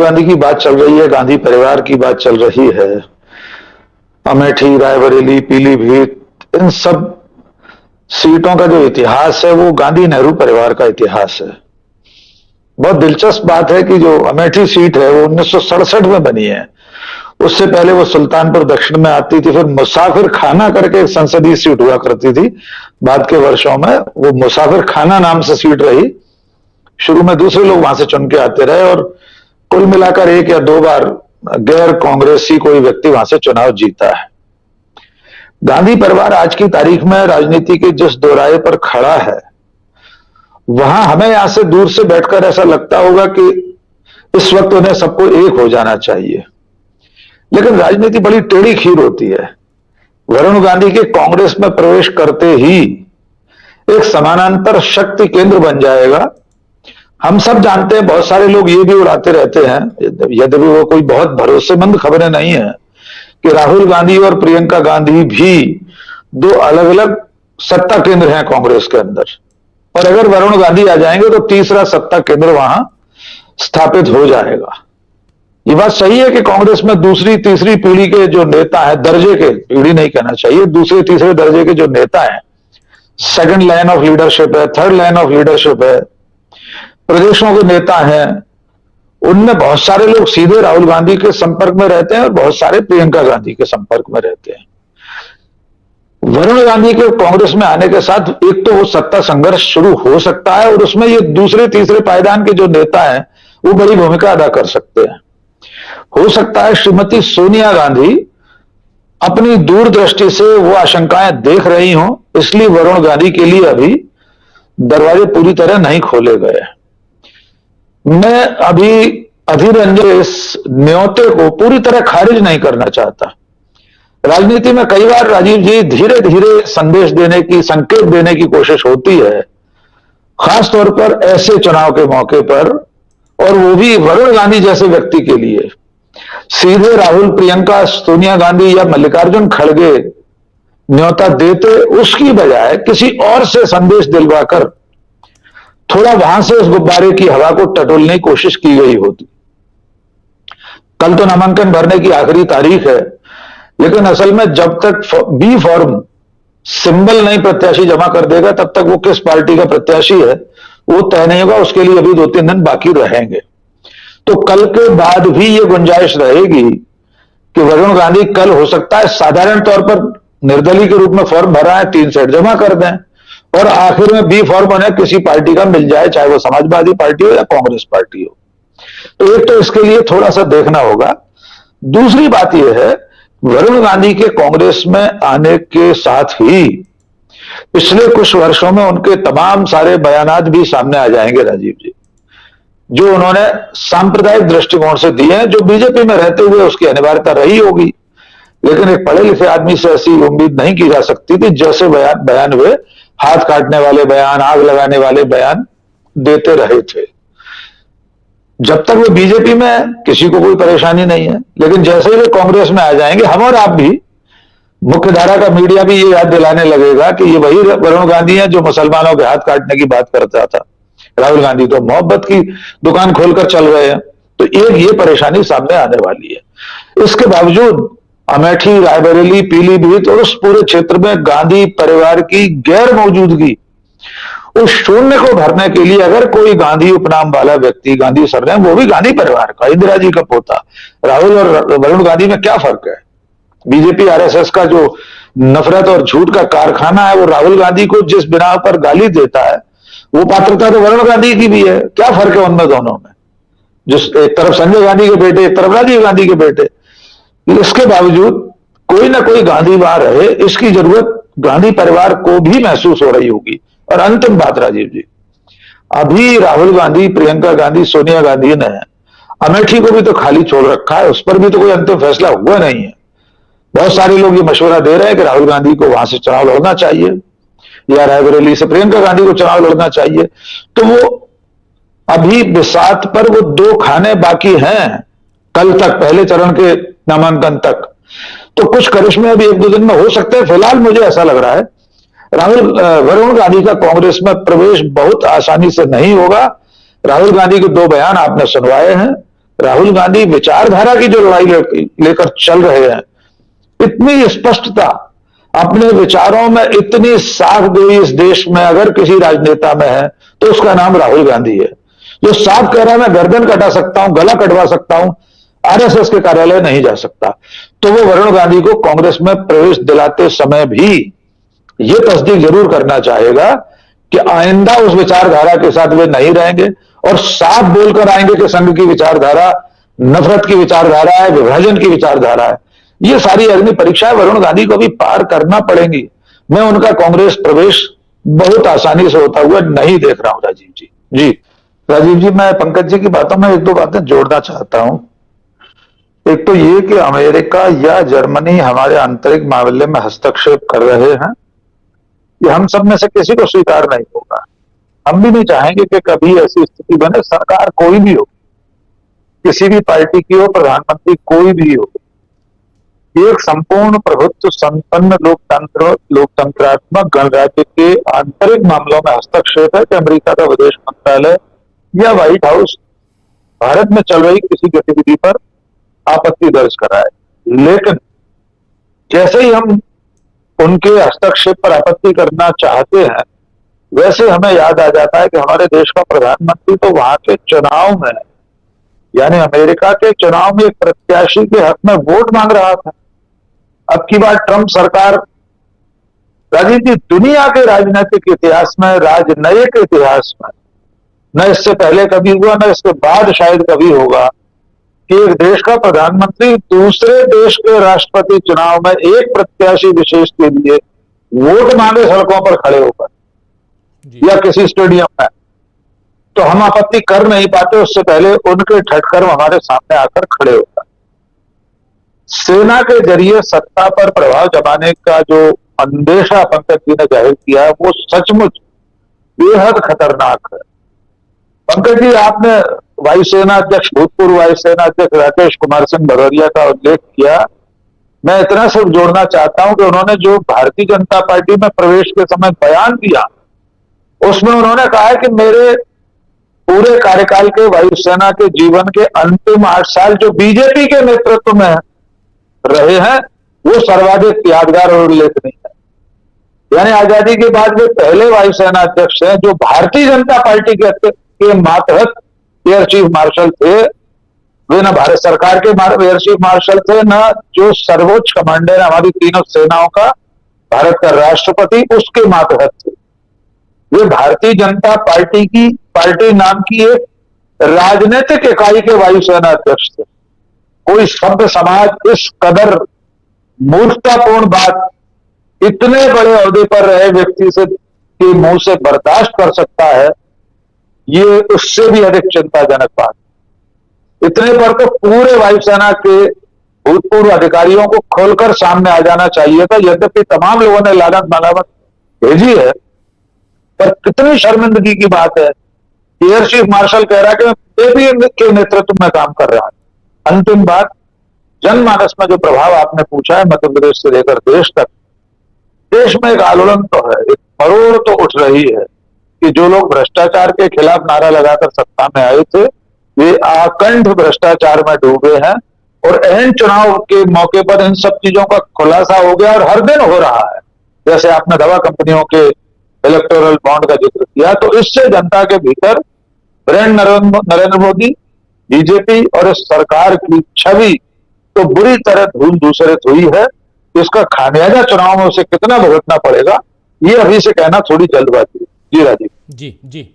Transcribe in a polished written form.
गांधी की बात चल रही है, गांधी परिवार की बात चल रही है, अमेठी, रायबरेली, पीलीभीत, इन सब सीटों का जो इतिहास है वो गांधी नेहरू परिवार का इतिहास है। बहुत दिलचस्प बात है कि जो अमेठी सीट है वो 1967 में बनी है। उससे पहले वो सुल्तानपुर दक्षिण में आती थी, फिर मुसाफिर खाना करके एक संसदीय सीट हुआ करती थी। बाद के वर्षों में वो मुसाफिर खाना नाम से सीट रही। शुरू में दूसरे लोग वहां से चुन के आते रहे और कुल मिलाकर 1 या 2 बार गैर कांग्रेसी कोई व्यक्ति वहां से चुनाव जीता है। गांधी परिवार आज की तारीख में राजनीति के जिस दोराहे पर खड़ा है, वहां हमें यहां से दूर से बैठकर ऐसा लगता होगा कि इस वक्त उन्हें सबको एक हो जाना चाहिए, लेकिन राजनीति बड़ी टेढ़ी खीर होती है। वरुण गांधी के कांग्रेस में प्रवेश करते ही एक समानांतर शक्ति केंद्र बन जाएगा। हम सब जानते हैं, बहुत सारे लोग ये भी उड़ाते रहते हैं, यद्यपि वो कोई बहुत भरोसेमंद खबरें नहीं है, कि राहुल गांधी और प्रियंका गांधी भी 2 अलग अलग सत्ता केंद्र हैं कांग्रेस के अंदर, और अगर वरुण गांधी आ जाएंगे तो तीसरा सत्ता केंद्र वहां स्थापित हो जाएगा। ये बात सही है कि कांग्रेस में दूसरी तीसरी पीढ़ी के जो नेता है, दर्जे के, पीढ़ी नहीं कहना चाहिए, दूसरे तीसरे दर्जे के जो नेता है, सेकंड लाइन ऑफ लीडरशिप है, थर्ड लाइन ऑफ लीडरशिप है, प्रदेशों के नेता हैं, उनमें बहुत सारे लोग सीधे राहुल गांधी के संपर्क में रहते हैं और बहुत सारे प्रियंका गांधी के संपर्क में रहते हैं। वरुण गांधी के कांग्रेस में आने के साथ एक तो वो सत्ता संघर्ष शुरू हो सकता है, और उसमें ये दूसरे तीसरे पायदान के जो नेता हैं वो बड़ी भूमिका अदा कर सकते हैं। हो सकता है श्रीमती सोनिया गांधी अपनी दूरदृष्टि से वो आशंकाएं देख रही हों, इसलिए वरुण गांधी के लिए अभी दरवाजे पूरी तरह नहीं खोले गए। मैं अभी अधीर रंजन इस न्योते को पूरी तरह खारिज नहीं करना चाहता। राजनीति में कई बार, राजीव जी, धीरे धीरे संदेश देने की, संकेत देने की कोशिश होती है, खासतौर पर ऐसे चुनाव के मौके पर, और वो भी वरुण गांधी जैसे व्यक्ति के लिए। सीधे राहुल, प्रियंका, सोनिया गांधी या मल्लिकार्जुन खड़गे न्योता देते, उसकी बजाय किसी और से संदेश दिलवाकर थोड़ा वहां से उस गुब्बारे की हवा को टटोलने की कोशिश की गई होती। कल तो नामांकन भरने की आखिरी तारीख है, लेकिन असल में जब तक बी फॉर्म सिंबल नहीं प्रत्याशी जमा कर देगा, तब तक वो किस पार्टी का प्रत्याशी है वो तय नहीं होगा। उसके लिए अभी 2-3 दिन बाकी रहेंगे। तो कल के बाद भी ये गुंजाइश रहेगी कि वरुण गांधी कल हो सकता है साधारण तौर पर निर्दलीय के रूप में फॉर्म भरा है, 3 सेट जमा कर दें, और आखिर में बी फॉर्म उन्हें किसी पार्टी का मिल जाए, चाहे वो समाजवादी पार्टी हो या कांग्रेस पार्टी हो। तो एक तो इसके लिए थोड़ा सा देखना होगा। दूसरी बात यह है, वरुण गांधी के कांग्रेस में आने के साथ ही पिछले कुछ वर्षों में उनके तमाम सारे बयानात भी सामने आ जाएंगे, राजीव जी, जो उन्होंने सांप्रदायिक दृष्टिकोण से दिए हैं, जो बीजेपी में रहते हुए उसकी अनिवार्यता रही होगी, लेकिन एक पढ़े लिखे आदमी से ऐसी उम्मीद नहीं की जा सकती थी। जैसे बयान हुए, हाथ काटने वाले बयान, आग लगाने वाले बयान देते रहे थे। जब तक वो बीजेपी में है, किसी को कोई परेशानी नहीं है, लेकिन जैसे ही वो कांग्रेस में आ जाएंगे, हम और आप भी, मुख्य धारा का मीडिया भी ये याद दिलाने लगेगा कि ये वही वरुण गांधी है जो मुसलमानों के हाथ काटने की बात करता था। राहुल गांधी तो मोहब्बत की दुकान खोलकर चल रहे हैं। तो एक ये परेशानी सामने आने वाली है। इसके बावजूद अमेठी, रायबरेली, पीलीभीत और उस पूरे क्षेत्र में गांधी परिवार की गैर मौजूदगी, उस शून्य को भरने के लिए अगर कोई गांधी उपनाम वाला व्यक्ति, गांधी सरनेम, वो भी गांधी परिवार का, इंदिरा जी का पोता, राहुल और वरुण गांधी में क्या फर्क है? बीजेपी आरएसएस का जो नफरत और झूठ का कारखाना है, वो राहुल गांधी को जिस बिना पर गाली देता है, वो पात्रता तो वरुण गांधी की भी है। क्या फर्क है उनमें दोनों में? जिस एक तरफ संजय गांधी के बेटे, एक तरफ राजीव गांधी के बेटे। इसके बावजूद कोई ना कोई गांधी वहां रहे, इसकी जरूरत गांधी परिवार को भी महसूस हो रही होगी। और अंतिम बात, राजीव जी, अभी राहुल गांधी, प्रियंका गांधी, सोनिया गांधी ने अमेठी को भी तो खाली छोड़ रखा है, उस पर भी तो कोई अंतिम फैसला हुआ नहीं है। बहुत सारे लोग ये मशवरा दे रहे हैं कि राहुल गांधी को वहां से चुनाव लड़ना चाहिए या रायबरेली से प्रियंका गांधी को चुनाव लड़ना चाहिए। तो वो अभी बिसात पर वो 2 खाने बाकी हैं, कल तक, पहले चरण के नामांकन तक। तो कुछ करिश्मे अभी 1-2 दिन में हो सकते हैं। फिलहाल मुझे ऐसा लग रहा है वरुण गांधी का कांग्रेस में प्रवेश बहुत आसानी से नहीं होगा। राहुल गांधी के 2 बयान आपने सुनवाए हैं, राहुल गांधी विचारधारा की जो लड़ाई लेकर चल रहे हैं, इतनी स्पष्टता, अपने विचारों में इतनी साख गोई इस देश में अगर किसी राजनेता में है तो उसका नाम राहुल गांधी है, जो साफ कह रहा है मैं गर्दन कटा सकता हूं, गला कटवा सकता हूं, आरएसएस के कार्यालय नहीं जा सकता। तो वो वरुण गांधी को कांग्रेस में प्रवेश दिलाते समय भी ये तस्दीक जरूर करना चाहेगा कि आइंदा उस विचारधारा के साथ वे नहीं रहेंगे और साफ बोलकर आएंगे कि संघ की विचारधारा नफरत की विचारधारा है, विभाजन की विचारधारा है। ये सारी अग्नि परीक्षाएं वरुण गांधी को भी पार करना पड़ेंगी। मैं उनका कांग्रेस प्रवेश बहुत आसानी से होता हुआ नहीं देख रहा हूं राजीव जी। जी राजीव जी, मैं पंकज जी की बातों में एक दो बातें जोड़ना चाहता हूं। एक तो ये कि अमेरिका या जर्मनी हमारे आंतरिक मामले में हस्तक्षेप कर रहे हैं, ये हम सब में से किसी को स्वीकार नहीं होगा। हम भी नहीं चाहेंगे कि कभी ऐसी स्थिति बने, सरकार कोई भी हो, किसी भी पार्टी की हो, प्रधानमंत्री कोई भी हो, एक संपूर्ण प्रभुत्व संपन्न लोकतंत्रात्मक गणराज्य के आंतरिक मामलों में हस्तक्षेप है कि अमेरिका का विदेश मंत्रालय या व्हाइट हाउस भारत में चल रही किसी गतिविधि पर आपत्ति दर्ज कराए। लेकिन जैसे ही हम उनके हस्तक्षेप पर आपत्ति करना चाहते हैं, वैसे हमें याद आ जाता है कि हमारे देश का प्रधानमंत्री तो वहां के चुनाव में, यानी अमेरिका के चुनाव में एक प्रत्याशी के हक में वोट मांग रहा था। अब की बार ट्रंप सरकार, राजीव जी, दुनिया के राजनीतिक इतिहास में, राजनयिक इतिहास में, न इससे पहले कभी हुआ न इसके बाद शायद कभी होगा कि एक देश का प्रधानमंत्री दूसरे देश के राष्ट्रपति चुनाव में एक प्रत्याशी विशेष के लिए वोट मांगे सड़कों पर खड़े होकर या किसी स्टेडियम में। तो हम आपत्ति कर नहीं पाते, उससे पहले उनके ठटकर्म हमारे सामने आकर खड़े होता है। सेना के जरिए सत्ता पर प्रभाव जमाने का जो अंदेशा पंकज जी ने जाहिर किया है, वो सचमुच बेहद खतरनाक है। पंकज जी, आपने वायुसेना अध्यक्ष, भूतपूर्व वायुसेना अध्यक्ष राकेश कुमार सिंह भदौरिया का उल्लेख किया। मैं इतना सिर्फ जोड़ना चाहता हूं कि उन्होंने जो भारतीय जनता पार्टी में प्रवेश के समय बयान दिया, उसमें उन्होंने कहा है कि मेरे पूरे कार्यकाल के वायुसेना के जीवन के अंतिम 8 साल जो बीजेपी के नेतृत्व में रहे हैं, वो सर्वाधिक यादगार और उल्लेखनीय है। यानी आजादी के बाद वे पहले वायुसेना अध्यक्ष हैं जो भारतीय जनता पार्टी के मातहत एयर चीफ मार्शल थे। वे न भारत सरकार के एयर चीफ मार्शल थे, न जो सर्वोच्च कमांडर हमारी तीनों सेनाओं का, भारत का राष्ट्रपति, उसके मातहत थे। वे भारतीय जनता पार्टी नाम की एक राजनीतिक इकाई के वायुसेना अध्यक्ष थे। कोई सभ्य समाज इस कदर मूर्खतापूर्ण बात इतने बड़े ओहदे पर रहे व्यक्ति से के मुंह से बर्दाश्त कर सकता है, ये उससे भी अधिक चिंताजनक बात। इतने पर तो पूरे वायुसेना के भूतपूर्व अधिकारियों को खोलकर सामने आ जाना चाहिए था। यद्यपि तमाम लोगों ने लानत मलामत भेजी है, पर कितनी शर्मिंदगी की बात है। एयर चीफ मार्शल कह रहा है कि मैं के नेतृत्व में काम कर रहा हूं। अंतिम बात, जनमानस में जो प्रभाव आपने पूछा है मध्य प्रदेश से लेकर देश तक, देश में एक आंदोलन तो है, एक मरोड़ तो उठ रही है कि जो लोग भ्रष्टाचार के खिलाफ नारा लगाकर सत्ता में आए थे, वे आकंठ भ्रष्टाचार में डूबे हैं और अहम चुनाव के मौके पर इन सब चीजों का खुलासा हो गया और हर दिन हो रहा है। जैसे आपने दवा कंपनियों के इलेक्टोरल बॉन्ड का जिक्र किया, तो इससे जनता के भीतर ब्रांड नरेंद्र मोदी, बीजेपी और इस सरकार की छवि तो बुरी तरह धूल धूसरित हुई है। इसका खामियाजा चुनाव में उसे कितना भुगतना पड़ेगा, ये अभी से कहना थोड़ी जल्दबाजी है। जी राजीव। जी।